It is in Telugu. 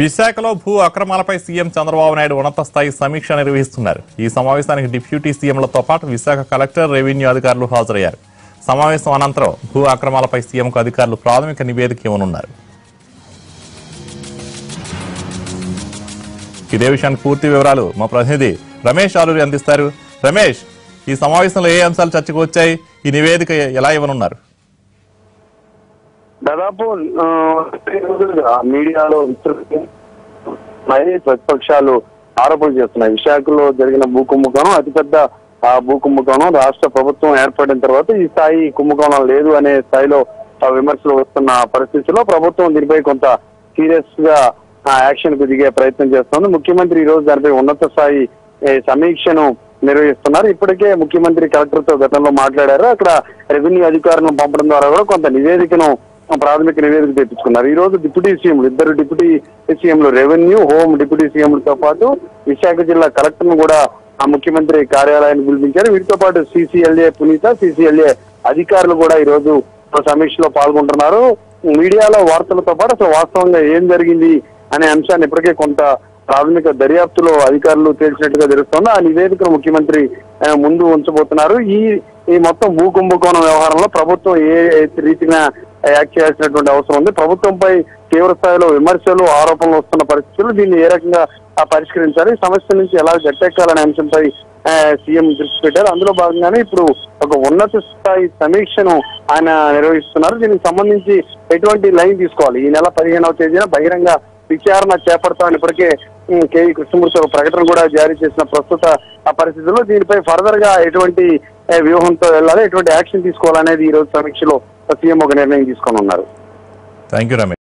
విశాఖలో భూ అక్రమాలపై సీఎం చంద్రబాబు నాయుడు ఉన్నత స్థాయి సమీక్ష నిర్వహిస్తున్నారు. ఈ సమావేశానికి డిప్యూటీ సీఎంలతో పాటు విశాఖ కలెక్టర్, రెవెన్యూ అధికారులు హాజరయ్యారు. సమావేశం అనంతరం భూ అక్రమాలపై సీఎంకు అధికారులు ప్రాథమిక నివేదిక ఇవ్వనున్నారు. ఇదే విషయానికి పూర్తి వివరాలు మా ప్రతినిధి రమేష్ ఆలూరి అందిస్తారు. రమేష్, ఈ సమావేశంలో ఏ అంశాలు చర్చకు వచ్చాయి? ఈ నివేదిక ఎలా ఇవ్వనున్నారు? దాదాపు మీడియాలో ప్రతిపక్షాలు ఆరోపణలు చేస్తున్నాయి. విశాఖలో జరిగిన భూ కుంభకోణం అతిపెద్ద భూ కుంభకోణం. రాష్ట్ర ప్రభుత్వం ఏర్పడిన తర్వాత ఈ స్థాయి కుంభకోణం లేదు అనే స్థాయిలో విమర్శలు వస్తున్న పరిస్థితుల్లో ప్రభుత్వం దీనిపై కొంత సీరియస్ గా యాక్షన్ కు దిగే ప్రయత్నం చేస్తోంది. ముఖ్యమంత్రి ఈ రోజు దానిపై ఉన్నత స్థాయి సమీక్షను నిర్వహిస్తున్నారు. ఇప్పటికే ముఖ్యమంత్రి కలెక్టర్ తో గతంలో మాట్లాడారు. అక్కడ రెవెన్యూ అధికారులను పంపడం ద్వారా కూడా కొంత నివేదికను, ప్రాథమిక నివేదిక తెప్పించుకున్నారు. ఈ రోజు డిప్యూటీ సీఎంలు, ఇద్దరు డిప్యూటీ సీఎంలు, రెవెన్యూ, హోమ్ డిప్యూటీ సీఎంలతో పాటు విశాఖ జిల్లా కలెక్టర్ ను కూడా ముఖ్యమంత్రి కార్యాలయాన్ని పిలిపించారు. వీటితో పాటు సిసిఎల్ఏ పునీత, సిసిఎల్ఏ అధికారులు కూడా ఈ రోజు సమీక్షలో పాల్గొంటున్నారు. మీడియాలో వార్తలతో పాటు అసలు వాస్తవంగా ఏం జరిగింది అనే అంశాన్ని ఇప్పటికే కొంత ప్రాథమిక దర్యాప్తులో అధికారులు తేల్చినట్టుగా తెలుస్తోంది. ఆ నివేదికను ముఖ్యమంత్రి ముందు ఉంచబోతున్నారు. ఈ మొత్తం భూ కుంభకోణం వ్యవహారంలో ప్రభుత్వం ఏ రీతిగా యాక్ట్ చేయాల్సినటువంటి అవసరం ఉంది, ప్రభుత్వంపై తీవ్ర స్థాయిలో విమర్శలు, ఆరోపణలు వస్తున్న పరిస్థితులు, దీన్ని ఏ రకంగా పరిష్కరించాలి, సమస్య నుంచి ఎలా గట్టెక్కాలనే అంశంపై సీఎం దృష్టి పెట్టారు. అందులో భాగంగానే ఇప్పుడు ఒక ఉన్నత స్థాయి సమీక్షను ఆయన నిర్వహిస్తున్నారు. దీనికి సంబంధించి ఎటువంటి లైన్ తీసుకోవాలి, ఈ నెల 15వ తేదీన బహిరంగ విచారణ చేపడతామని ఇప్పటికే కేఈ కృష్ణమూర్తి ఒక ప్రకటన కూడా జారీ చేసిన ప్రస్తుత పరిస్థితుల్లో దీనిపై ఫర్దర్ గా ఎటువంటి వ్యూహంతో వెళ్ళాలి, ఎటువంటి యాక్షన్ తీసుకోవాలనేది ఈ రోజు సమీక్షలో సీఎం ఒక నిర్ణయం తీసుకొని ఉన్నారు. థాంక్యూ రమేష్.